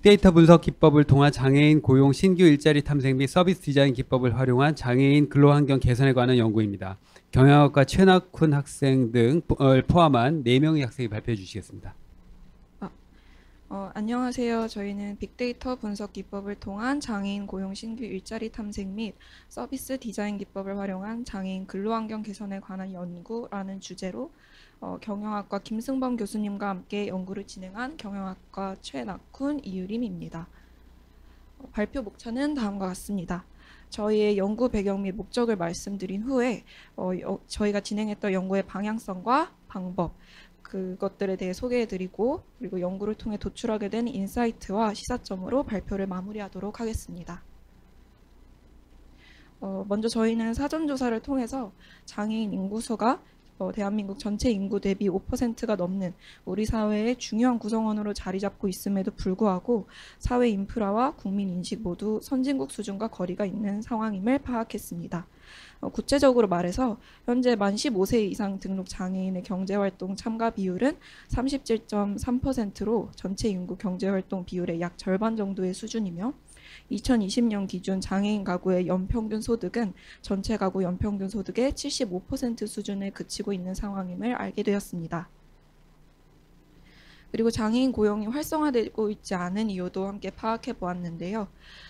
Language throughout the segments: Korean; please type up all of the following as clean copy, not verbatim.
빅데이터 분석 기법을 통한 장애인 고용 신규 일자리 탐색 및 서비스 디자인 기법을 활용한 장애인 근로환경 개선에 관한 연구입니다. 경영학과 최낙훈 학생 등을 포함한 4명의 학생이 발표해 주시겠습니다. 안녕하세요. 저희는 빅데이터 분석 기법을 통한 장애인 고용 신규 일자리 탐색 및 서비스 디자인 기법을 활용한 장애인 근로환경 개선에 관한 연구라는 주제로 경영학과 김승범 교수님과 함께 연구를 진행한 경영학과 최낙훈, 이유림입니다. 발표 목차는 다음과 같습니다. 저희의 연구 배경 및 목적을 말씀드린 후에 저희가 진행했던 연구의 방향성과 방법, 그것들에 대해 소개해드리고 그리고 연구를 통해 도출하게 된 인사이트와 시사점으로 발표를 마무리하도록 하겠습니다. 먼저 저희는 사전조사를 통해서 장애인 인구수가 대한민국 전체 인구 대비 5%가 넘는 우리 사회의 중요한 구성원으로 자리 잡고 있음에도 불구하고 사회 인프라와 국민 인식 모두 선진국 수준과 거리가 있는 상황임을 파악했습니다. 구체적으로 말해서 현재 만 15세 이상 등록 장애인의 경제활동 참가 비율은 37.3%로 전체 인구 경제활동 비율의 약 절반 정도의 수준이며 2020년 기준 장애인 가구의 연평균 소득은 전체 가구 연평균 소득의 75% 수준에 그치고 있는 상황임을 알게 되었습니다. 그리고 장애인 고용이 활성화되고 있지 않은 이유도 함께 파악해 보았는데요.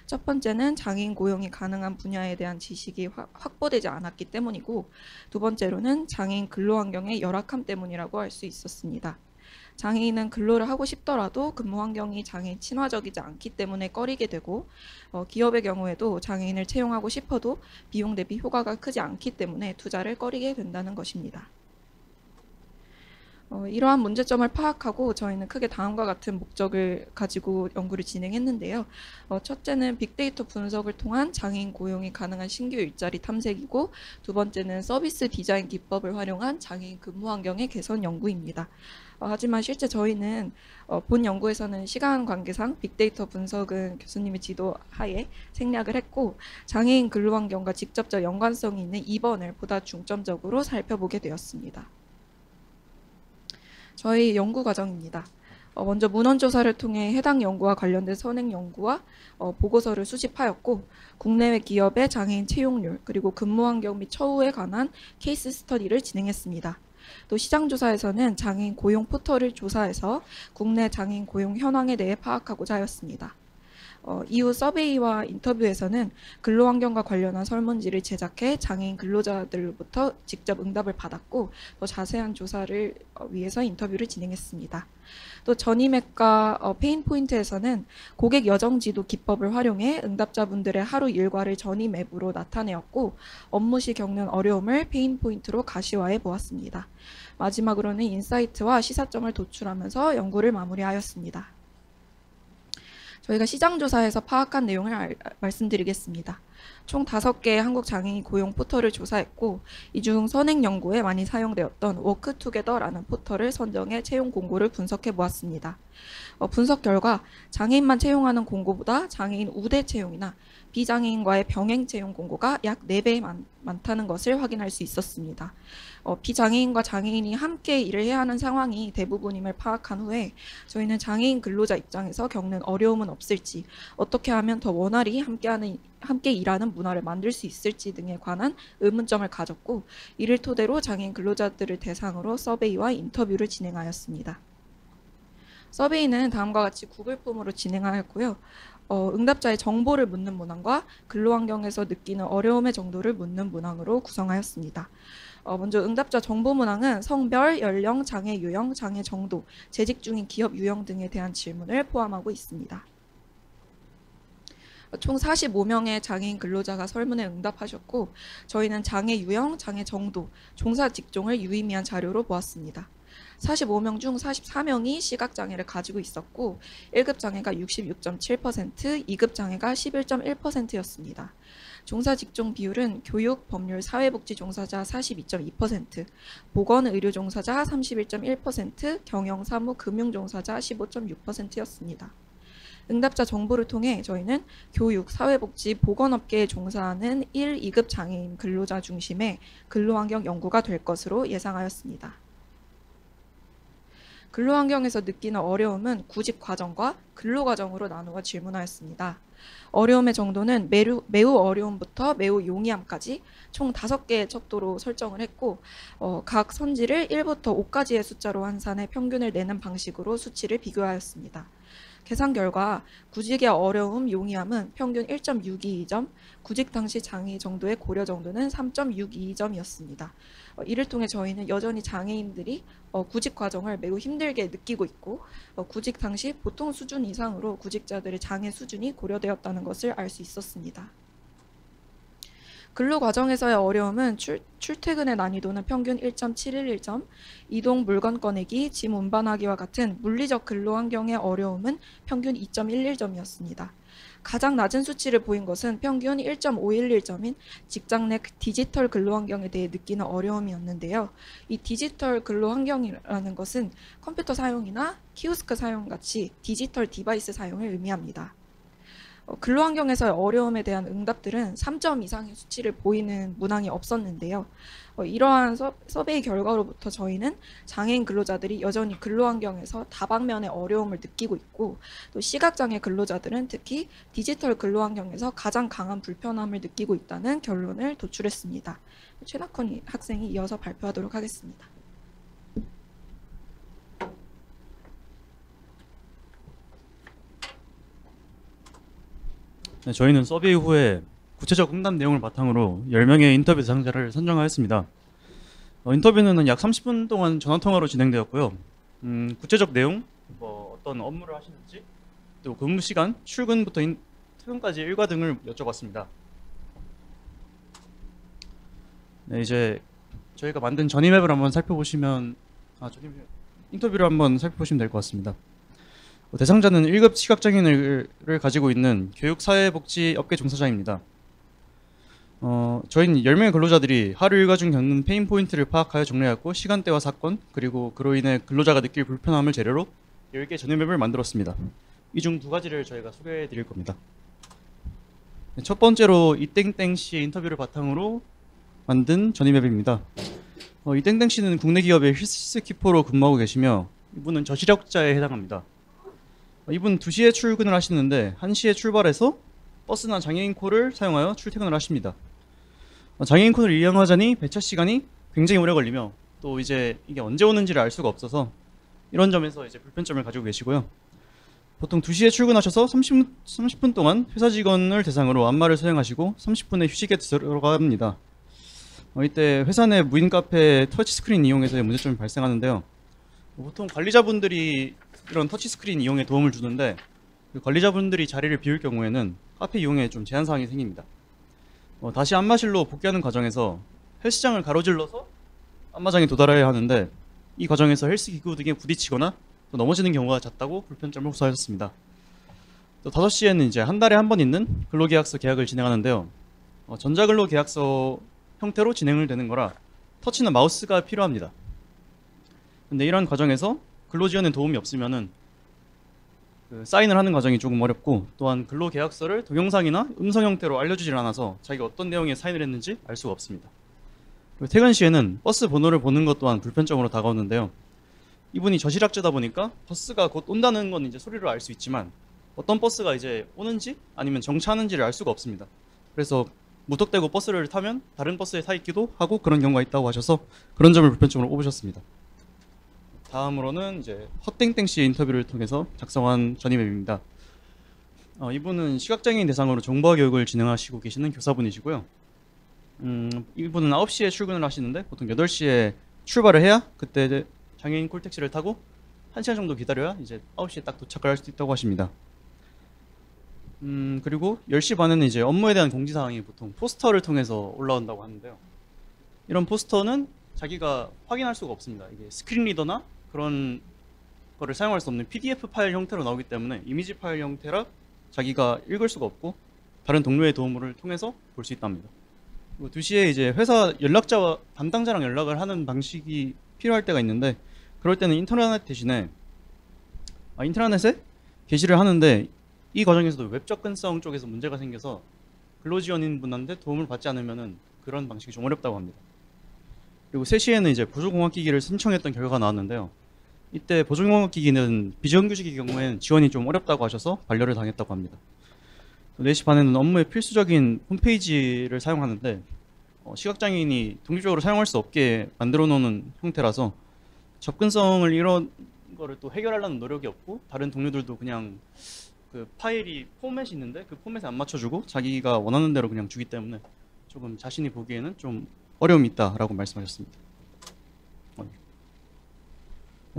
첫 번째는 장애인 고용이 가능한 분야에 대한 지식이 확보되지 않았기 때문이고, 두 번째로는 장애인 근로환경의 열악함 때문이라고 할 수 있었습니다. 장애인은 근로를 하고 싶더라도 근무 환경이 장애인 친화적이지 않기 때문에 꺼리게 되고, 기업의 경우에도 장애인을 채용하고 싶어도 비용 대비 효과가 크지 않기 때문에 투자를 꺼리게 된다는 것입니다. 이러한 문제점을 파악하고 저희는 크게 다음과 같은 목적을 가지고 연구를 진행했는데요. 첫째는 빅데이터 분석을 통한 장애인 고용이 가능한 신규 일자리 탐색이고, 두 번째는 서비스 디자인 기법을 활용한 장애인 근무 환경의 개선 연구입니다. 하지만 실제 저희는 본 연구에서는 시간 관계상 빅데이터 분석은 교수님의 지도 하에 생략을 했고, 장애인 근로 환경과 직접적 연관성이 있는 2번을 보다 중점적으로 살펴보게 되었습니다. 저희 연구 과정입니다. 먼저 문헌조사를 통해 해당 연구와 관련된 선행 연구와 보고서를 수집하였고, 국내외 기업의 장애인 채용률 그리고 근무 환경 및 처우에 관한 케이스 스터디를 진행했습니다. 또 시장조사에서는 장애인 고용 포털을 조사해서 국내 장애인 고용 현황에 대해 파악하고자 하였습니다. 이후 서베이와 인터뷰에서는 근로환경과 관련한 설문지를 제작해 장애인 근로자들로부터 직접 응답을 받았고, 더 자세한 조사를 위해서 인터뷰를 진행했습니다. 또 전임앱과 페인포인트에서는 고객 여정지도 기법을 활용해 응답자분들의 하루 일과를 전임앱으로 나타내었고, 업무 시 겪는 어려움을 페인포인트로 가시화해 보았습니다. 마지막으로는 인사이트와 시사점을 도출하면서 연구를 마무리하였습니다. 저희가 시장조사에서 파악한 내용을 말씀드리겠습니다. 총 5개의 한국장애인 고용 포털을 조사했고, 이 중 선행연구에 많이 사용되었던 워크투게더라는 포털을 선정해 채용 공고를 분석해 보았습니다. 분석 결과 장애인만 채용하는 공고보다 장애인 우대 채용이나 비장애인과의 병행 채용 공고가 약 4배 많다는 것을 확인할 수 있었습니다. 비장애인과 장애인이 함께 일을 해야 하는 상황이 대부분임을 파악한 후에 저희는 장애인 근로자 입장에서 겪는 어려움은 없을지, 어떻게 하면 더 원활히 함께 일하는 문화를 만들 수 있을지 등에 관한 의문점을 가졌고, 이를 토대로 장애인 근로자들을 대상으로 서베이와 인터뷰를 진행하였습니다. 서베이는 다음과 같이 구글 폼으로 진행하였고요. 응답자의 정보를 묻는 문항과 근로환경에서 느끼는 어려움의 정도를 묻는 문항으로 구성하였습니다. 먼저 응답자 정보 문항은 성별, 연령, 장애 유형, 장애 정도, 재직 중인 기업 유형 등에 대한 질문을 포함하고 있습니다. 총 45명의 장애인 근로자가 설문에 응답하셨고, 저희는 장애 유형, 장애 정도, 종사 직종을 유의미한 자료로 보았습니다. 45명 중 44명이 시각장애를 가지고 있었고, 1급 장애가 66.7%, 2급 장애가 11.1%였습니다. 종사 직종 비율은 교육, 법률, 사회복지 종사자 42.2%, 보건, 의료 종사자 31.1%, 경영, 사무, 금융 종사자 15.6%였습니다. 응답자 정보를 통해 저희는 교육, 사회복지, 보건업계에 종사하는 1, 2급 장애인 근로자 중심의 근로환경 연구가 될 것으로 예상하였습니다. 근로 환경에서 느끼는 어려움은 구직 과정과 근로 과정으로 나누어 질문하였습니다. 어려움의 정도는 매우 어려움부터 매우 용이함까지 총 5개의 척도로 설정을 했고 각 선지를 1부터 5까지의 숫자로 환산해 평균을 내는 방식으로 수치를 비교하였습니다. 계산 결과 구직의 어려움, 용이함은 평균 1.622점, 구직 당시 장애 정도의 고려 정도는 3.622점이었습니다. 이를 통해 저희는 여전히 장애인들이 구직 과정을 매우 힘들게 느끼고 있고 구직 당시 보통 수준 이상으로 구직자들의 장애 수준이 고려되었다는 것을 알 수 있었습니다. 근로 과정에서의 어려움은 출퇴근의 난이도는 평균 1.711점, 이동 물건 꺼내기, 짐 운반하기와 같은 물리적 근로 환경의 어려움은 평균 2.11점이었습니다. 가장 낮은 수치를 보인 것은 평균 1.511점인 직장 내 디지털 근로 환경에 대해 느끼는 어려움이었는데요. 이 디지털 근로 환경이라는 것은 컴퓨터 사용이나 키오스크 사용 같이 디지털 디바이스 사용을 의미합니다. 근로 환경에서의 어려움에 대한 응답들은 3점 이상의 수치를 보이는 문항이 없었는데요. 이러한 서베이 결과로부터 저희는 장애인 근로자들이 여전히 근로 환경에서 다방면의 어려움을 느끼고 있고 또 시각장애 근로자들은 특히 디지털 근로 환경에서 가장 강한 불편함을 느끼고 있다는 결론을 도출했습니다. 최낙훈 학생이 이어서 발표하도록 하겠습니다. 네, 저희는 서베이 후에 구체적 응답 내용을 바탕으로 10명의 인터뷰 대상자를 선정하였습니다. 인터뷰는 약 30분 동안 전화통화로 진행되었고요. 구체적 내용, 어떤 업무를 하시는지, 또 근무 시간, 출근부터 퇴근까지 일과 등을 여쭤봤습니다. 네, 이제 저희가 만든 전이맵을 한번 살펴보시면, 인터뷰를 한번 살펴보시면 될 것 같습니다. 대상자는 1급 시각장애인을 가지고 있는 교육사회복지업계 종사자입니다. 저희는 10명의 근로자들이 하루 일과 중 겪는 페인 포인트를 파악하여 정리하였고 시간대와 사건 그리고 그로 인해 근로자가 느낄 불편함을 재료로 10개 전이맵을 만들었습니다. 이 중 2가지를 저희가 소개해 드릴 겁니다. 첫 번째로 이땡땡 씨의 인터뷰를 바탕으로 만든 전이맵입니다. 이땡땡 씨는 국내 기업의 힐스키퍼로 근무하고 계시며 이분은 저시력자에 해당합니다. 이분 2시에 출근을 하시는데 1시에 출발해서 버스나 장애인콜을 사용하여 출퇴근을 하십니다. 장애인콜을 이용하자니 배차 시간이 굉장히 오래 걸리며 또 이제 이게 언제 오는지를 알 수가 없어서 이런 점에서 이제 불편점을 가지고 계시고요. 보통 2시에 출근하셔서 30분 동안 회사 직원을 대상으로 안마를 수행하시고 30분의 휴식에 들어갑니다. 이때 회사 내 무인 카페 터치스크린 이용에서의 문제점이 발생하는데요. 보통 관리자분들이 이런 터치스크린 이용에 도움을 주는데 관리자분들이 자리를 비울 경우에는 카페 이용에 좀 제한사항이 생깁니다. 다시 안마실로 복귀하는 과정에서 헬스장을 가로질러서 안마장에 도달해야 하는데 이 과정에서 헬스기구 등에 부딪히거나 또 넘어지는 경우가 잦다고 불편점을 호소하셨습니다. 또 5시에는 이제 한 달에 한 번 있는 근로계약서 계약을 진행하는데요. 전자근로계약서 형태로 진행을 되는 거라 터치나 마우스가 필요합니다. 근데 이런 과정에서 근로지원의 도움이 없으면은 사인을 하는 과정이 조금 어렵고 또한 근로계약서를 동영상이나 음성 형태로 알려주질 않아서 자기가 어떤 내용에 사인을 했는지 알 수가 없습니다. 그리고 퇴근 시에는 버스 번호를 보는 것 또한 불편점으로 다가오는데요. 이분이 저시력자다 보니까 버스가 곧 온다는 건 이제 소리로 알 수 있지만 어떤 버스가 이제 오는지 아니면 정차하는지를 알 수가 없습니다. 그래서 무턱대고 버스를 타면 다른 버스에 타 있기도 하고 그런 경우가 있다고 하셔서 그런 점을 불편점으로 꼽으셨습니다. 다음으로는 이제 헛땡땡 씨의 인터뷰를 통해서 작성한 전이맵입니다. 이분은 시각장애인 대상으로 정보화 교육을 진행하시고 계시는 교사분이시고요. 이분은 9시에 출근을 하시는데 보통 8시에 출발을 해야 그때 장애인 콜택시를 타고 1시간 정도 기다려야 이제 9시에 딱 도착을 할 수 있다고 하십니다. 그리고 10시 반에는 이제 업무에 대한 공지사항이 보통 포스터를 통해서 올라온다고 하는데요. 이런 포스터는 자기가 확인할 수가 없습니다. 이게 스크린 리더나 그런 거를 사용할 수 없는 PDF 파일 형태로 나오기 때문에 이미지 파일 형태라 자기가 읽을 수가 없고 다른 동료의 도움을 통해서 볼 수 있답니다. 그리고 2시에 이제 회사 연락자와 담당자랑 연락을 하는 방식이 필요할 때가 있는데 그럴 때는 인터넷 대신에 인트라넷에 게시를 하는데 이 과정에서도 웹 접근성 쪽에서 문제가 생겨서 근로지원인 분한테 도움을 받지 않으면은 그런 방식이 좀 어렵다고 합니다. 그리고 3시에는 이제 보조공학기기를 신청했던 결과가 나왔는데요. 이때 보조경험기기는 비정규직의 경우에는 지원이 좀 어렵다고 하셔서 반려를 당했다고 합니다. 4시 반에는 업무에 필수적인 홈페이지를 사용하는데 시각장애인이 독립적으로 사용할 수 없게 만들어 놓는 형태라서 접근성을 이런 거를 또 해결하려는 노력이 없고, 다른 동료들도 그냥 그 파일이 포맷이 있는데 그 포맷에 안 맞춰주고 자기가 원하는 대로 그냥 주기 때문에 조금 자신이 보기에는 좀 어려움이 있다라고 말씀하셨습니다.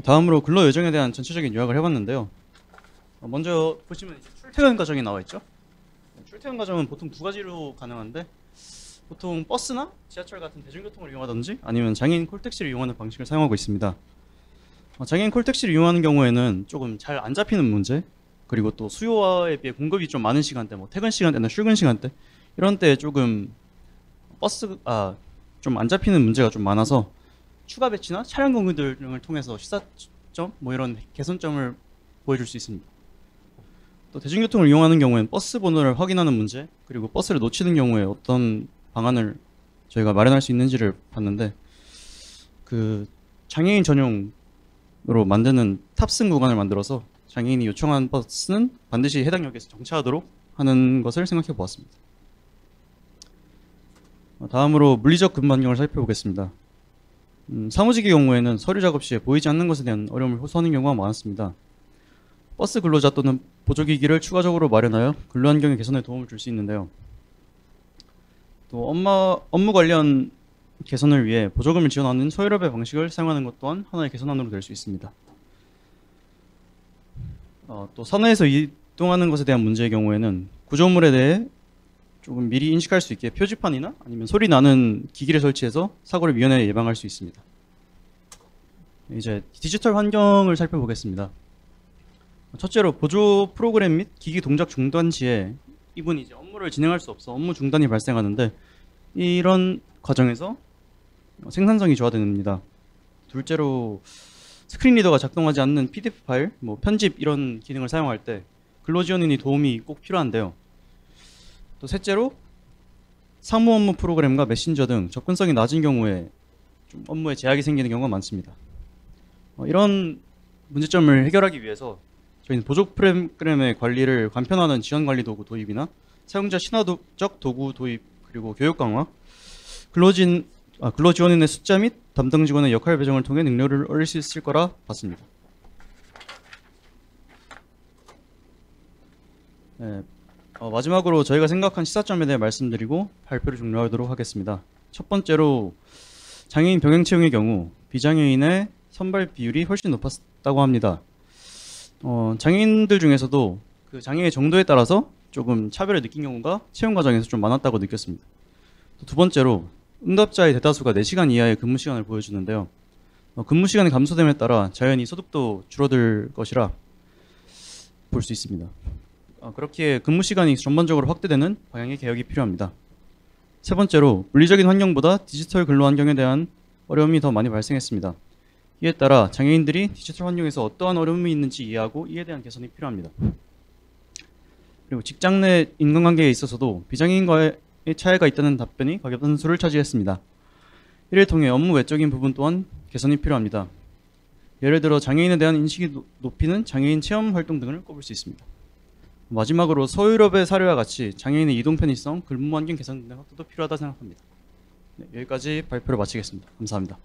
다음으로 근로 여정에 대한 전체적인 요약을 해봤는데요. 먼저 보시면 이제 출퇴근 과정이 나와 있죠. 출퇴근 과정은 보통 두 가지로 가능한데, 보통 버스나 지하철 같은 대중교통을 이용하든지 아니면 장애인 콜택시를 이용하는 방식을 사용하고 있습니다. 장애인 콜택시를 이용하는 경우에는 조금 잘 안 잡히는 문제, 그리고 또 수요에 비해 공급이 좀 많은 시간대, 뭐 퇴근 시간대나 출근 시간대 이런 때 조금 좀 안 잡히는 문제가 좀 많아서 추가 배치나 차량 공유 등을 통해서 시사점 뭐 이런 개선점을 보여줄 수 있습니다. 또 대중교통을 이용하는 경우에는 버스 번호를 확인하는 문제, 그리고 버스를 놓치는 경우에 어떤 방안을 저희가 마련할 수 있는지를 봤는데, 그 장애인 전용으로 만드는 탑승 구간을 만들어서 장애인이 요청한 버스는 반드시 해당 역에서 정차하도록 하는 것을 생각해 보았습니다. 다음으로 물리적 근무 환경을 살펴보겠습니다. 사무직의 경우에는 서류 작업 시에 보이지 않는 것에 대한 어려움을 호소하는 경우가 많았습니다. 버스 근로자 또는 보조기기를 추가적으로 마련하여 근로 환경의 개선에 도움을 줄 수 있는데요. 또 업무 관련 개선을 위해 보조금을 지원하는 소유럽의 방식을 사용하는 것 또한 하나의 개선안으로 될 수 있습니다. 또 사내에서 이동하는 것에 대한 문제의 경우에는 구조물에 대해 조금 미리 인식할 수 있게 표지판이나 아니면 소리 나는 기기를 설치해서 사고를 미연에 예방할 수 있습니다. 이제 디지털 환경을 살펴보겠습니다. 첫째로 보조 프로그램 및 기기 동작 중단 시에 이분이 이제 업무를 진행할 수 없어 업무 중단이 발생하는데, 이런 과정에서 생산성이 저하됩니다. 둘째로 스크린 리더가 작동하지 않는 PDF 파일, 뭐 편집 이런 기능을 사용할 때 근로지원인이 도움이 꼭 필요한데요. 또 셋째로 사무 업무 프로그램과 메신저 등 접근성이 낮은 경우에 좀 업무에 제약이 생기는 경우가 많습니다. 이런 문제점을 해결하기 위해서 저희는 보조 프로그램의 관리를 간편화하는 지원 관리 도구 도입이나 사용자 친화적 도구 도입, 그리고 교육 강화, 근로지원인의 숫자 및 담당 직원의 역할 배정을 통해 능력을 올릴 수 있을 거라 봤습니다. 네, 마지막으로 저희가 생각한 시사점에 대해 말씀드리고 발표를 종료하도록 하겠습니다. 첫 번째로 장애인 병행 채용의 경우 비장애인의 선발 비율이 훨씬 높았다고 합니다. 장애인들 중에서도 그 장애의 정도에 따라서 조금 차별을 느낀 경우가 채용 과정에서 좀 많았다고 느꼈습니다. 또 두 번째로 응답자의 대다수가 4시간 이하의 근무 시간을 보여주는데요. 근무 시간이 감소됨에 따라 자연히 소득도 줄어들 것이라 볼 수 있습니다. 그렇기에 근무 시간이 전반적으로 확대되는 방향의 개혁이 필요합니다. 세 번째로 물리적인 환경보다 디지털 근로 환경에 대한 어려움이 더 많이 발생했습니다. 이에 따라 장애인들이 디지털 환경에서 어떠한 어려움이 있는지 이해하고 이에 대한 개선이 필요합니다. 그리고 직장 내 인간관계에 있어서도 비장애인과의 차이가 있다는 답변이 과반수를 차지했습니다. 이를 통해 업무 외적인 부분 또한 개선이 필요합니다. 예를 들어 장애인에 대한 인식이 높이는 장애인 체험 활동 등을 꼽을 수 있습니다. 마지막으로 서유럽의 사례와 같이 장애인의 이동 편의성, 근무 환경 개선 등의 확대도 필요하다 생각합니다. 네, 여기까지 발표를 마치겠습니다. 감사합니다.